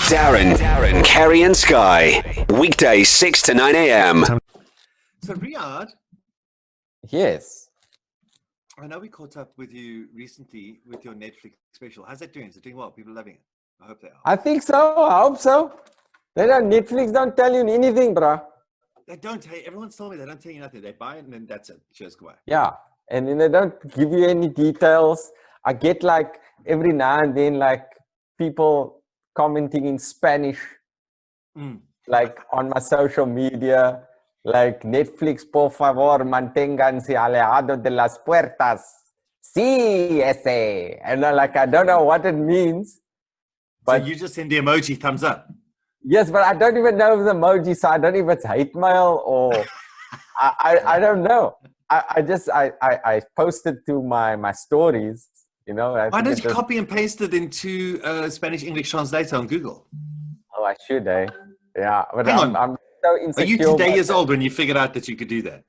Darren, Keri and Sky. Weekdays 6 to 9 a.m. So Riaad, Yes. I know we caught up with you recently with your Netflix special. How's that doing? Is it doing well? People loving it? I hope they are. I think so. I hope so. Netflix don't tell you anything, bruh. They don't tell you. Everyone's told me they don't tell you nothing. They buy it and then that's it. Cheers, goodbye. Yeah. And then they don't give you any details. I get like every now and then like people commenting in Spanish, like on my social media, like Netflix, por favor, manténganse alejado de las puertas. Sí, ese. And I'm like, I don't know what it means. But so you just send the emoji thumbs up. Yes, but I don't even know the emoji, so I don't know if it's hate mail or I don't know. I posted to my stories, you know. Why don't you copy and paste it into Spanish English translator on Google? Oh, I should, eh? Yeah, but Hang on. I'm so insecure. Are you today years old when you figured out that you could do that?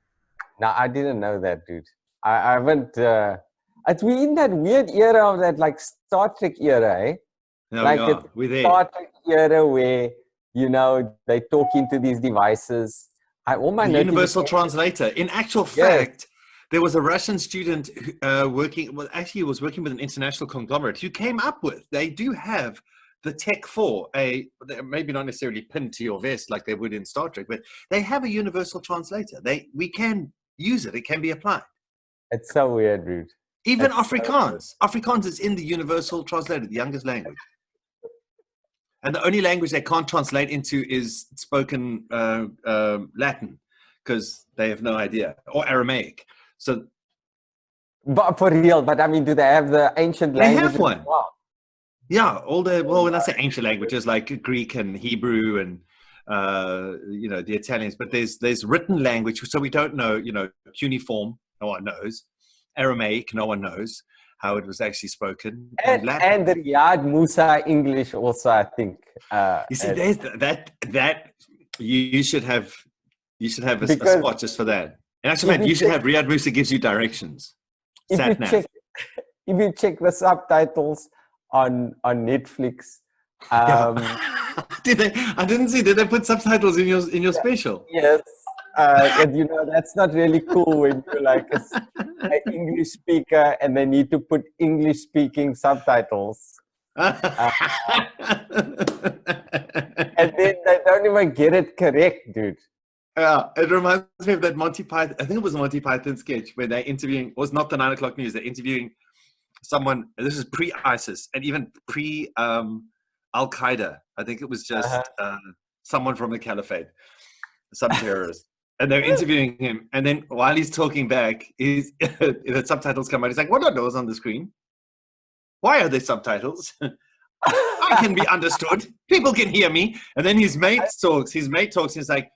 No, I didn't know that, dude. I haven't. We're in that weird era of that, like Star Trek era, eh? No, like we're there. Star Trek era where, you know, they talk into these devices. The universal translator. In actual fact, there was a Russian student working with an international conglomerate who came up with, they do have the tech for maybe not necessarily pinned to your vest like they would in Star Trek, but they have a universal translator. We can use it. It can be applied. It's so weird, dude. Even Afrikaans. Afrikaans is in the universal translator, the youngest language. And the only language they can't translate into is spoken Latin, because they have no idea, or Aramaic. So, but for real, but I mean, do they have the ancient languages? They have one. Wow. Yeah, when I say ancient languages like Greek and Hebrew and the Italians, but there's written language, so we don't know. Cuneiform, no one knows. Aramaic, no one knows how it was actually spoken. And the Riaad Moosa English also, I think. You see, there's that you should have a spot just for that. And actually, you should have Riaad Moosa gives you directions. If you check the subtitles on Netflix, did they? I didn't see. Did they put subtitles in your special? Yes. And that's not really cool when you're like an English speaker and they need to put English speaking subtitles. And then they don't even get it correct, dude. Yeah, it reminds me of that Monty Python. I think it was a Monty Python sketch where they're interviewing. Was not the 9 o'clock news. They're interviewing someone. This is pre-ISIS and even pre Al Qaeda. I think it was just someone from the Caliphate, some terrorist. And they're interviewing him, and then while he's talking back, the subtitles come out. He's like, "What are those on the screen? Why are there subtitles? I can be understood. People can hear me." And then his mate talks. He's like,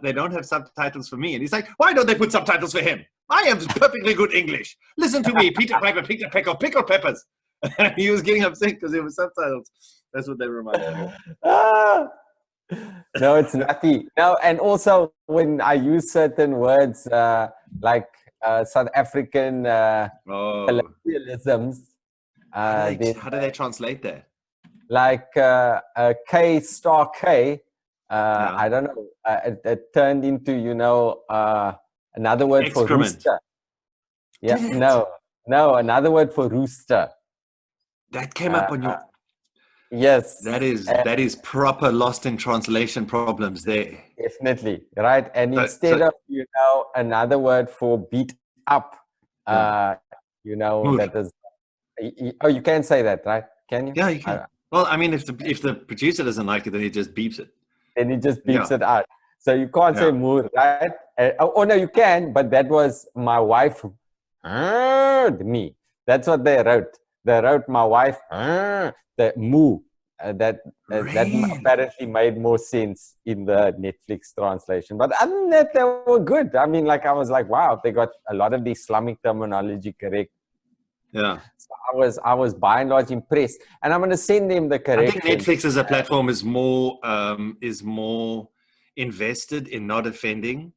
"They don't have subtitles for me." And he's like, "Why don't they put subtitles for him? I have perfectly good English. Listen to me, Peter Piper, Peter Pecker, pickle peppers." And he was getting upset because there were subtitles. That's what they reminded me of. No, it's nutty. No, and also when I use certain words like South African colloquialisms, how do they translate that? Like K star K, I don't know. It turned into another word Excrement. for rooster. Yeah, no, another word for rooster. That came up on your. Yes, that is proper lost in translation problems there. Definitely, right? And instead of another word for beat up, that is. Oh, you can say that, right? Can you? Yeah, you can. Well, I mean, if the producer doesn't like it, then he just beeps it. Then he just beeps it out. So you can't say moor, right? Oh no, you can, but that was my wife heard me. That's what they wrote. They wrote my wife the moo. That apparently made more sense in the Netflix translation. But other than that, they were good. I mean, I was like, wow, they got a lot of the Islamic terminology correct. Yeah. So I was by and large impressed, and I'm going to send them the correction. I think Netflix as a platform is more invested in not offending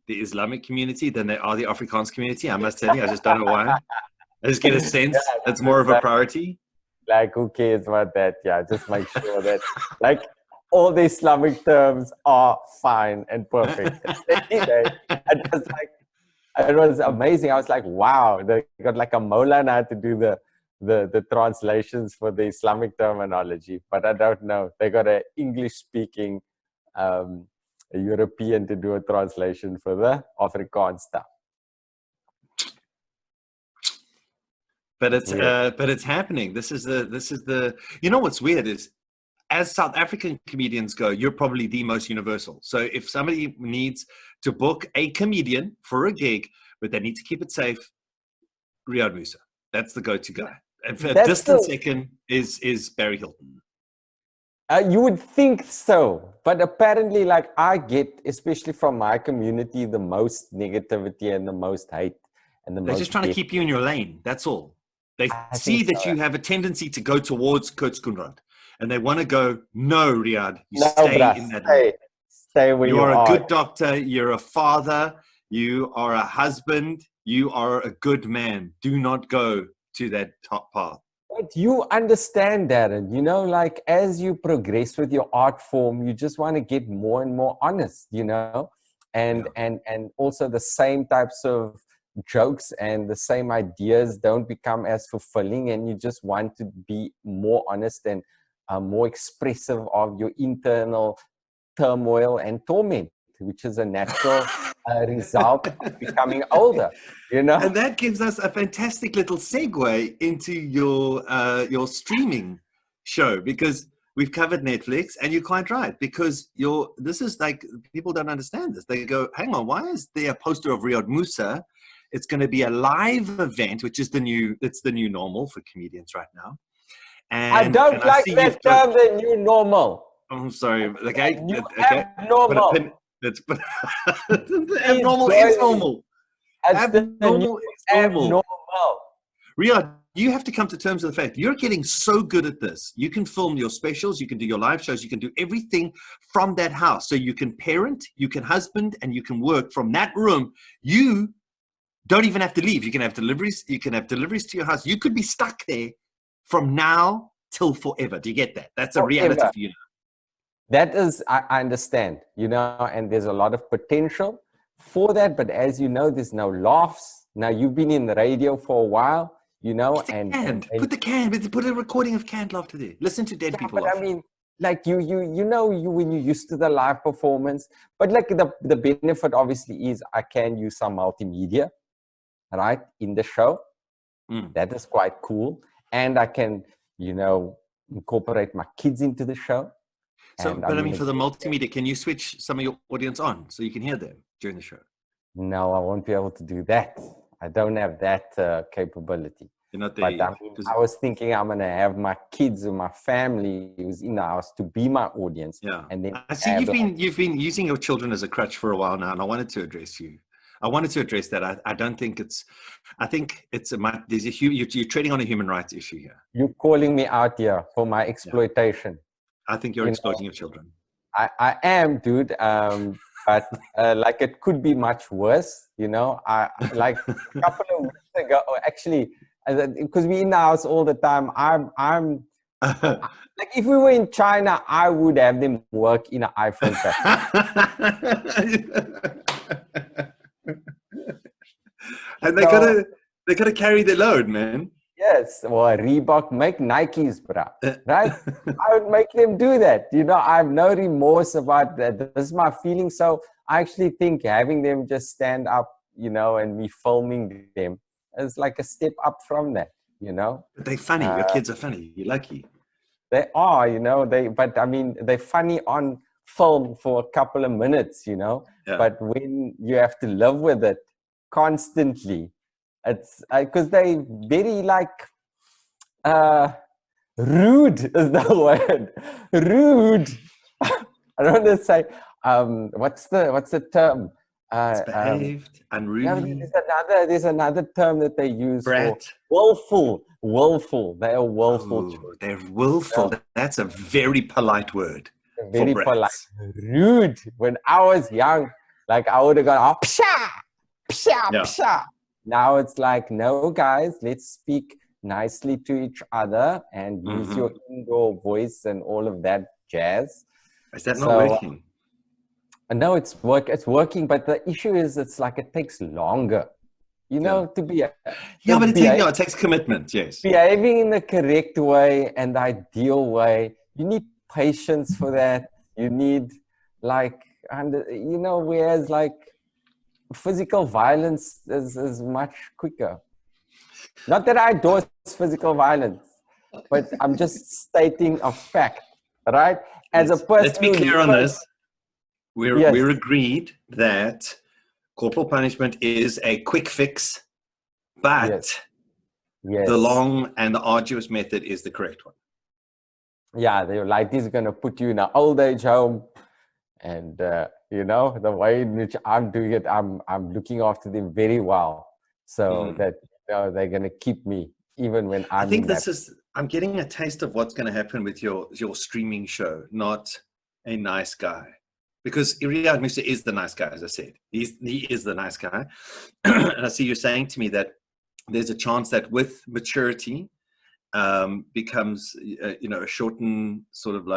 the Islamic community than they are the Afrikaans community. I must tell you, I just don't know why. I just get a sense that's more of a priority. Like, who cares about that? Yeah, just make sure that like all the Islamic terms are fine and perfect. Anyway, it was amazing. I was like, wow, they got like a Maule now to do the translations for the Islamic terminology, but I don't know. They got an English speaking a European to do a translation for the Afrikaans stuff. But it's happening. This is the you know what's weird is, as South African comedians go, you're probably the most universal. So if somebody needs to book a comedian for a gig, but they need to keep it safe, Riaad Moosa, that's the go-to guy. And for a distant second is Barry Hilton. You would think so, but apparently, like, I get, especially from my community, the most negativity and the most hate and the most. They're just trying to keep you in your lane. That's all. They see that you have a tendency to go towards Kurtzkunrad, and they want to go, no, Riaad, stay in that lane. Stay where you are. You are a good doctor. You're a father. You are a husband. You are a good man. Do not go to that top path. But you understand, Darren, you know, like as you progress with your art form, you just want to get more and more honest, you know, and also the same types of jokes and the same ideas don't become as fulfilling, and you just want to be more honest and more expressive of your internal turmoil and torment, which is a natural result of becoming older, you know. And that gives us a fantastic little segue into your streaming show, because we've covered Netflix, and you're quite right, because this is like, people don't understand this. They go, hang on, why is there a poster of Riaad Moosa? It's going to be a live event, which is the new normal for comedians right now. And I don't like that term, the new normal. I'm sorry. Okay. New abnormal. Abnormal is normal. Abnormal is normal. Riaad, you have to come to terms with the fact you're getting so good at this. You can film your specials, you can do your live shows, you can do everything from that house. So you can parent, you can husband, and you can work from that room. You don't even have to leave. You can have deliveries. You can have deliveries to your house. You could be stuck there from now till forever. Do you get that? That's a reality for you now. That is, I understand, you know, and there's a lot of potential for that. But as you know, there's no laughs. Now, you've been in the radio for a while, you know, put a recording of canned laughter there. Listen to dead people laugh. I mean, like you know, when you're used to the live performance, but like the benefit obviously is I can use some multimedia, right, in the show. That is quite cool. And I can, you know, incorporate my kids into the show. So, but I mean, for the multimedia, can you switch some of your audience on so you can hear them during the show? No, I won't be able to do that. I don't have that capability. You're not there. But I was thinking I'm going to have my kids or my family who's in the house to be my audience. Yeah. And then I see you've been using your children as a crutch for a while now, and I wanted to address you. I wanted to address that. I don't think it's. I think it's you're treading on a human rights issue here. You're calling me out here for my exploitation. I think you're exploiting your children. I am, dude. But like it could be much worse. You know, I like a couple of weeks ago. Actually, because we're in the house all the time. I'm like, if we were in China, I would have them work in an iPhone factory. And they gotta carry the load, man. Yes, well, Reebok make Nikes, bro. Right? I would make them do that. You know, I have no remorse about that. This is my feeling. So I actually think having them just stand up, you know, and me filming them is like a step up from that, you know. But they're funny. Your kids are funny. You're lucky. They are, you know. But I mean, they're funny on film for a couple of minutes, you know. Yeah. But when you have to live with it constantly, it's because they very like rude is the word. Rude. I don't want to say what's the term? Behaved, unruly. Yeah, there's another term that they use. Brat. For willful. They are willful. Oh, they're willful. Yeah. That's a very polite word. Very polite. Rude. When I was young, like I would have gone, oh, psha, psha, psha. Now it's like, no, guys, let's speak nicely to each other and use your indoor voice and all of that jazz. Is that not working? No, it's working, but the issue is it takes longer, to be but it takes commitment. Yes, behaving in the correct way and the ideal way. You need patience for that. You need whereas physical violence is much quicker. Not that I endorse physical violence, but I'm just stating a fact, right? As a person, let's be clear on this. We're agreed that corporal punishment is a quick fix, but the long and the arduous method is the correct one. Yeah, this is going to put you in an old age home, and the way in which I'm doing it, I'm looking after them very well, so that they're going to keep me even when I'm. I think I'm getting a taste of what's going to happen with your streaming show, not a nice guy. Because Riaad Moosa is the nice guy, as I said. He is the nice guy. And I see you're saying to me that there's a chance that with maturity becomes, a shortened sort of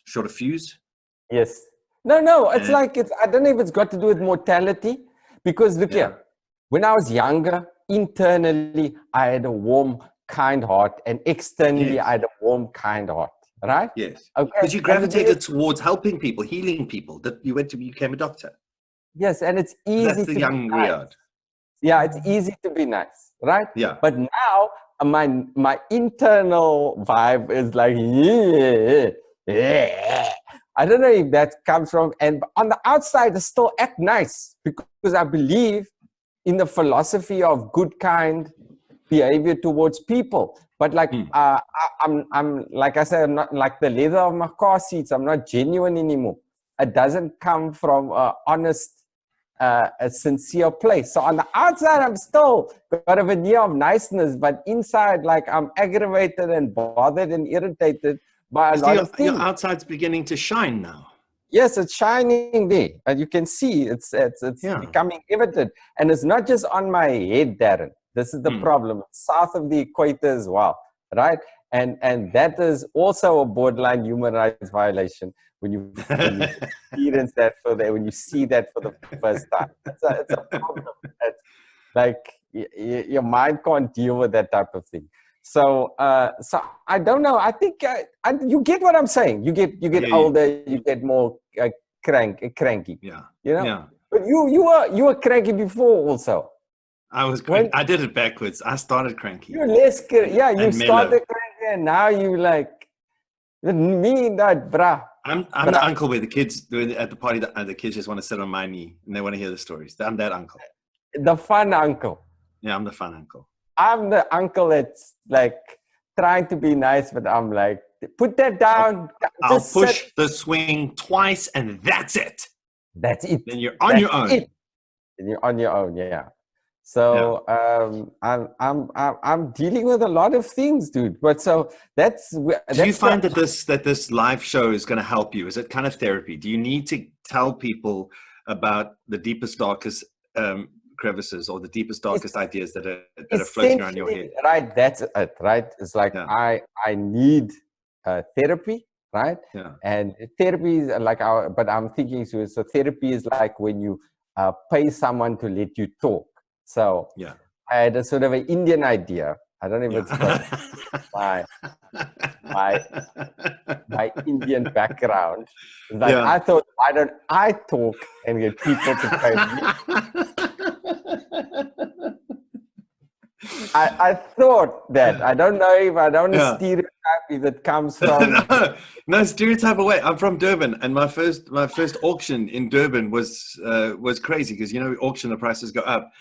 shorter fuse. Yes. No, it's I don't know if it's got to do with mortality. Because look here, when I was younger, internally, I had a warm, kind heart. And externally, I had a warm, kind heart. Right? Yes. Okay. Because you gravitated towards helping people, healing people. That you became a doctor. Yes, and it's easy. That's the young Riaad. Yeah, it's easy to be nice, right? Yeah. But now my internal vibe is I don't know if that comes from, and on the outside, I still act nice because I believe in the philosophy of good, kind behavior towards people. But I'm like I said, I'm not like the leather of my car seats. I'm not genuine anymore. It doesn't come from an honest, a sincere place. So on the outside, I'm still got a veneer of niceness, but inside, I'm aggravated and bothered and irritated by a lot of things. Your outside's beginning to shine now. Yes, it's shining there, and you can see it's becoming evident. And it's not just on my head, Darren. This is the problem. South of the equator as well, right? And that is also a borderline human rights violation when you experience that when you see that for the first time. It's a problem. It's your mind can't deal with that type of thing. So I don't know. I think you get what I'm saying. You get older. You get more cranky. Yeah. Yeah. But you were cranky before also. I was cranky. I did it backwards. I started cranky. You're less you started cranky and now you me that bruh. I'm the uncle where the kids at the party the kids just want to sit on my knee and they want to hear the stories. I'm that uncle. The fun uncle. Yeah, I'm the fun uncle. I'm the uncle that's trying to be nice, but I'm put that down. I'll push the swing twice and that's it. That's it. Then you're on your own. Then you're on your own, yeah. So I'm dealing with a lot of things, dude. But so that's. Do you find that this live show is going to help you? Is it kind of therapy? Do you need to tell people about the deepest, darkest crevices or the deepest, darkest ideas that are floating around your head? Right, that's it. Right, it's I need therapy, right? Yeah. And therapy is but I'm thinking so therapy is when you pay someone to let you talk. So yeah, I had a sort of an Indian idea. I don't know if it's my Indian background. I thought, why don't I talk and get people to pay me? I thought that. I don't know if I don't stereotype if it comes from no stereotype away. I'm from Durban, and my first auction in Durban was crazy because auction the prices go up.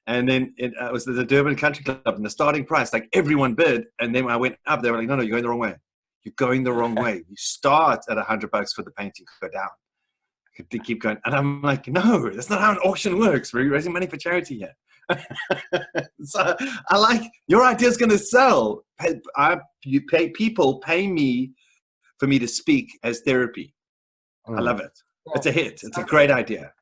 And then it was the Durban Country Club, and the starting price, everyone bid. And then when I went up, they were like, no, you're going the wrong way. You're going the wrong way. You start at $100 for the painting, go down. They keep going. And I'm like, no, that's not how an auction works. We're raising money for charity here. So your idea's going to sell. People pay me for me to speak as therapy. I love it. It's a hit. It's a great idea.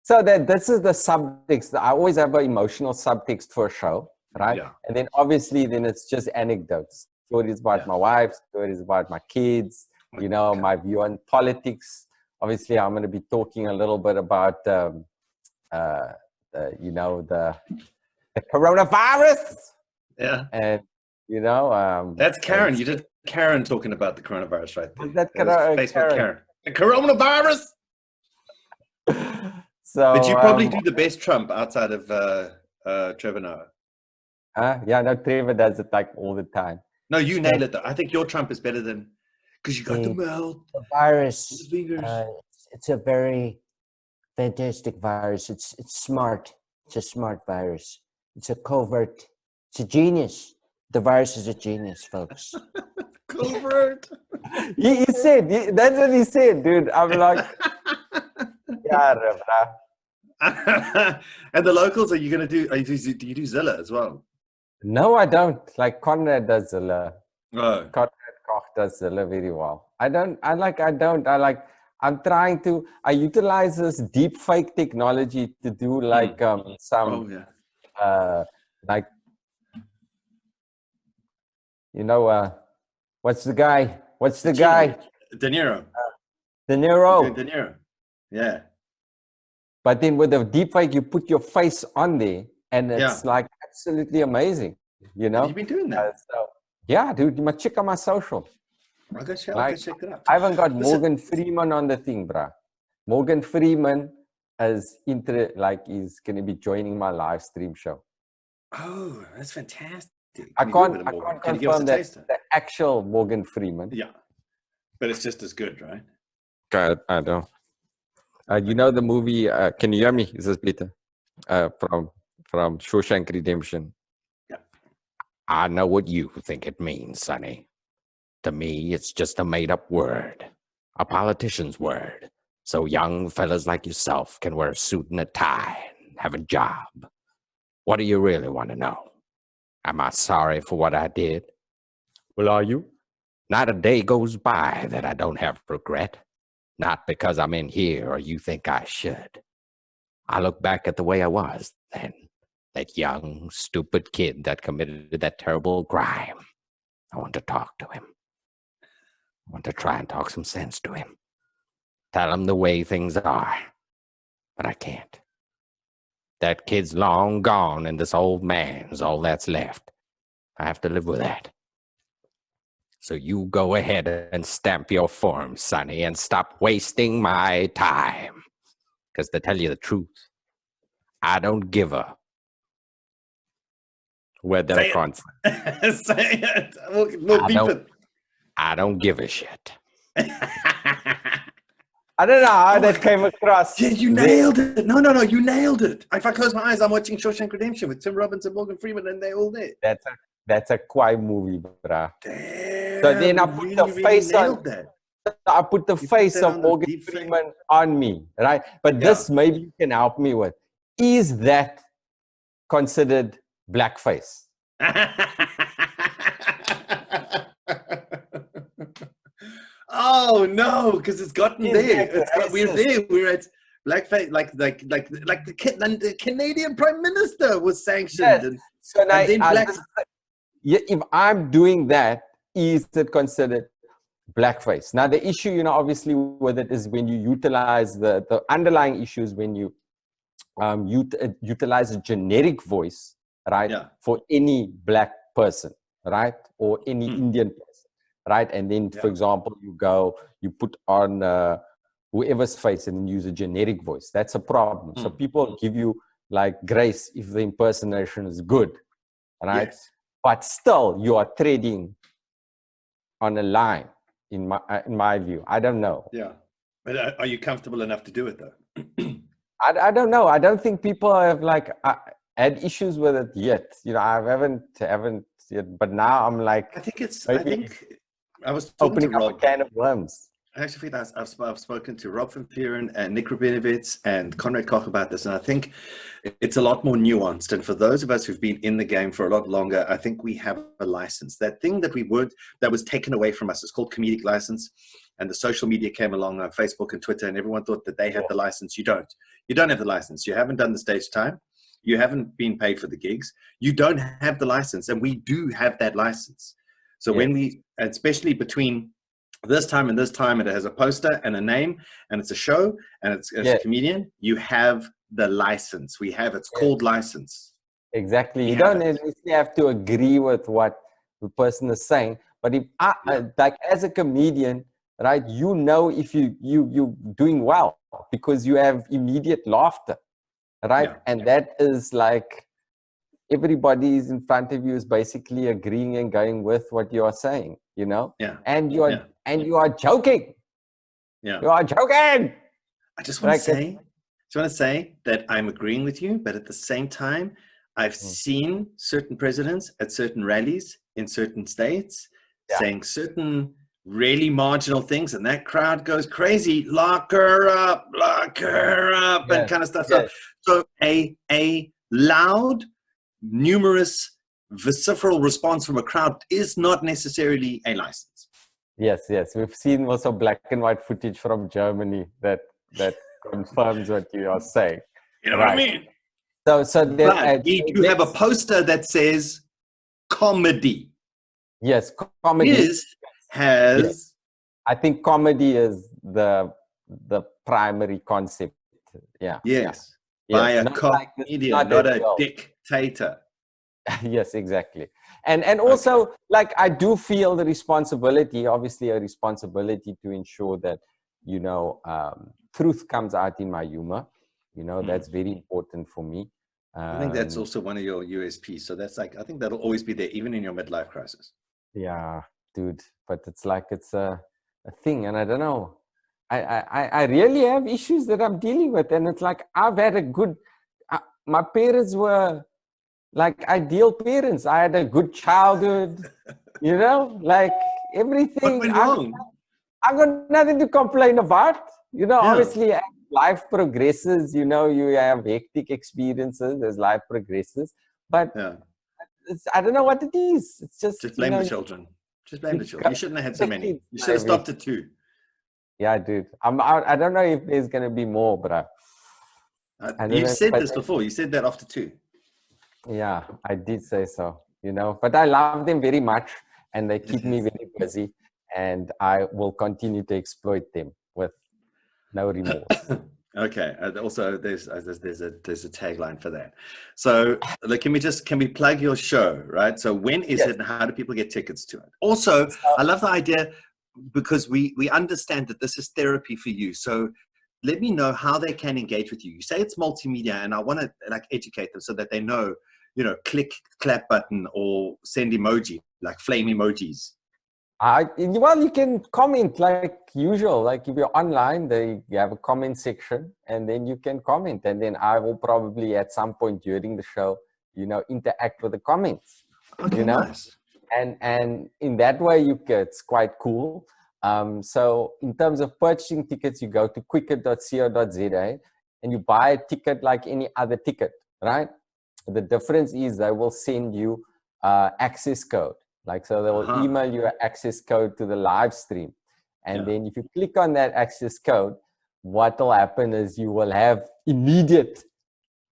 So this is the subtext. I always have an emotional subtext for a show. right? Yeah. And then obviously, then it's just anecdotes, stories about my wife, stories about my kids, you know, my view on politics. Obviously, I'm going to be talking a little bit about, you know, the coronavirus. Yeah. And, you know. That's Karen. You did Karen talking about the coronavirus right there. That Facebook Karen. The coronavirus. So, but you probably do the best Trump outside of Trevor Noah. Yeah, no, Trevor does it like all the time. No, you nail it though. I think your Trump is better than, because you got the mouth. The virus. The fingers. It's a very fantastic virus. It's smart. It's a smart virus. It's a covert. It's a genius. The virus is a genius, folks. Covert. he said, that's what he said, dude. I'm like, yeah, bruh. And the locals, are you going to do, do you do Zilla as well? No, I don't. Like Conrad does Zilla. Oh. Conrad Koch does Zilla very well. I utilize this deepfake technology to do like like, you know, what's the guy? De Niro. De Niro. De Niro. Yeah. But then with the deepfake, you put your face on there, and it's like absolutely amazing. You know. Have you been doing that? Yeah, dude. You must check out my social. I'll go check it out. I haven't got Morgan Freeman on the thing, bruh. Morgan Freeman is going to be joining my live stream show. Oh, that's fantastic. I can't confirm that the actual Morgan Freeman. Yeah, but it's just as good, right? God, I know. You know the movie, can you hear me? Is this better? From Shawshank Redemption. Yeah. I know what you think it means, Sonny. To me, it's just a made-up word. A politician's word. So young fellas like yourself can wear a suit and a tie and have a job. What do you really want to know? Am I sorry for what I did? Well, are you? Not a day goes by that I don't have regret. Not because I'm in here or you think I should. I look back at the way I was then. That young, stupid kid that committed that terrible crime. I want to talk to him. I want to try and talk some sense to him. Tell him the way things are. But I can't. That kid's long gone and this old man's all that's left. I have to live with that. So you go ahead and stamp your form, Sonny, and stop wasting my time. Because to tell you the truth, I don't give a weather concert. Say it. We'll beep it. I don't give a shit. I don't know how that came across. Yeah, you nailed it. No, you nailed it. If I close my eyes, I'm watching Shawshank Redemption with Tim Robbins and Morgan Freeman, and they're all there. That's a quiet movie, bruh. Damn, so then I put the face on. I put the face of Morgan Freeman on me, right? But this maybe you can help me with. Is that considered blackface? Oh no, because it's gotten there. We're there. We're at blackface, like the Canadian Prime Minister was sanctioned. Yes. If I'm doing that, is it considered blackface? Now the issue, you know, obviously with it is when you utilize the underlying issues when you utilize a generic voice, right, for any black person, right, or any Indian person. Right, and then, for example, you put on whoever's face and use a generic voice. That's a problem. So people give you like grace if the impersonation is good, right? Yes. But still, you are treading on a line, in my view. I don't know. Yeah, but are you comfortable enough to do it though? I don't know. I don't think people have had issues with it yet. You know, I haven't yet. But now I'm like, I was talking to Rob. A can of worms. I actually think I've spoken to Rob van Peeren and Nick Rabinowitz and Conrad Koch about this, and I think it's a lot more nuanced. And for those of us who've been in the game for a lot longer, I think we have a license. That thing that that was taken away from us is called Comedic license. And the social media came along on Facebook and Twitter, and everyone thought that they had the license. You don't. You don't have the license. You haven't done the stage time. You haven't been paid for the gigs. You don't have the license, and we do have that license. So when we, especially between this time and this time, it has a poster and a name, and it's a show, and it's a comedian. You have the license. We have it's called license. Exactly. You don't necessarily have to agree with what the person is saying, but if like as a comedian, right, you know if you doing well because you have immediate laughter, right? And that is like everybody is in front of you is basically agreeing and going with what you are saying, you know? And you are joking. You are joking. I just want to say that I'm agreeing with you, but at the same time, I've seen certain presidents at certain rallies in certain states saying certain really marginal things, and that crowd goes crazy. Lock her up, and kind of stuff. So a loud, numerous, vociferal response from a crowd is not necessarily a license. Yes, we've seen also black and white footage from Germany that confirms what you are saying. You know what I mean? So we do have a poster that says comedy. Yes, comedy has. I think comedy is the primary concept. Yes. By a comedian, not a dictator. Yes, exactly. And also, like, I do feel the responsibility, obviously a responsibility to ensure that, you know, truth comes out in my humor. You know, that's very important for me. I think that's also one of your USPs. So that's like, I think that'll always be there, even in your midlife crisis. Yeah, dude. But it's like, it's a thing. And I don't know. I really have issues that I'm dealing with. And it's like, I've had a good, my parents were like ideal parents. I had a good childhood, you know, like everything. What went wrong? I've got nothing to complain about. You know, obviously, as life progresses, you know, you have hectic experiences as life progresses. But I don't know what it is. It's just blame the children. Just blame the children. You shouldn't have had so many. You should have stopped at 2. Yeah, dude. I don't know if there's going to be more, but you said this before. You said that after 2. Yeah, I did say so, you know, but I love them very much and they keep me very busy, and I will continue to exploit them with no remorse. Okay. Also, there's a tagline for that. So like, can we plug your show, right? So when is it and how do people get tickets to it? Also, I love the idea because we understand that this is therapy for you. So let me know how they can engage with you. You say it's multimedia, and I want to like educate them so that they know, you know, click clap button or send emoji, like flame emojis. Well, you can comment like usual. Like if you're online, you have a comment section, and then you can comment, and then I will probably at some point during the show, you know, interact with the comments. Okay, you know? Nice. And in that way, it's quite cool. So in terms of purchasing tickets, you go to quicker.co.za and you buy a ticket like any other ticket, right? The difference is they will send you access code. Like, so they will email you an access code to the live stream. And then if you click on that access code, what will happen is you will have immediate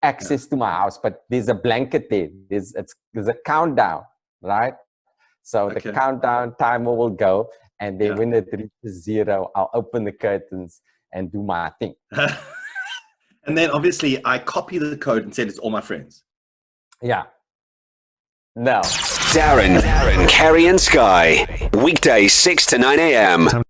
access to my house, but there's a blanket there. There's a countdown, right? So the countdown timer will go, and then when it reaches 0, I'll open the curtains and do my thing. And then obviously I copy the code and send it to all my friends. Yeah. No. Darren, Keri and Sky. Weekdays 6 to 9 a.m.